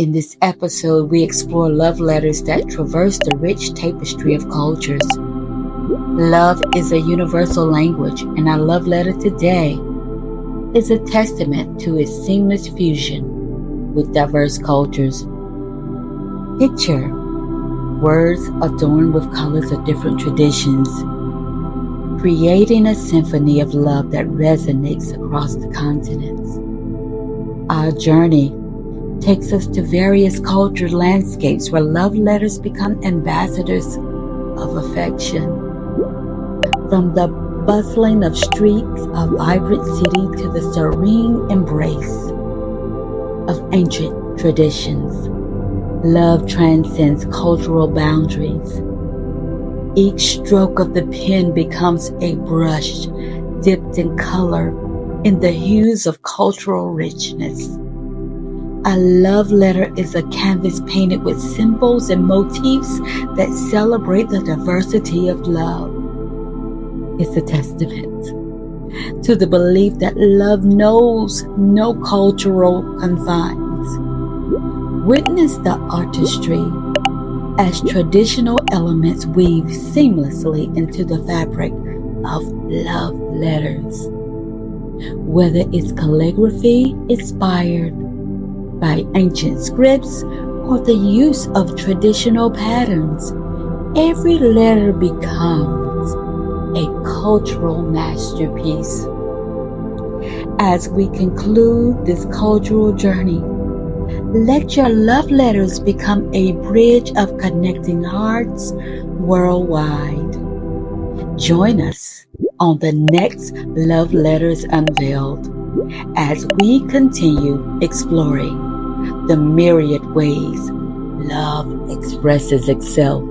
In this episode, we explore love letters that traverse the rich tapestry of cultures. Love is a universal language, and our love letter today is a testament to its seamless fusion with diverse cultures. Picture words adorned with colors of different traditions, creating a symphony of love that resonates across the continents. Our journey takes us to various cultural landscapes where love letters become ambassadors of affection. From the bustling of streets of a vibrant city to the serene embrace of ancient traditions, love transcends cultural boundaries. Each stroke of the pen becomes a brush dipped in color in the hues of cultural richness. A love letter is a canvas painted with symbols and motifs that celebrate the diversity of love. It's a testament to the belief that love knows no cultural confines. Witness the artistry as traditional elements weave seamlessly into the fabric of love letters. Whether it's calligraphy inspired by ancient scripts or the use of traditional patterns, every letter becomes a cultural masterpiece. As we conclude this cultural journey, let your love letters become a bridge of connecting hearts worldwide. Join us on the next Love Letters Unveiled as we continue exploring the myriad ways love expresses itself.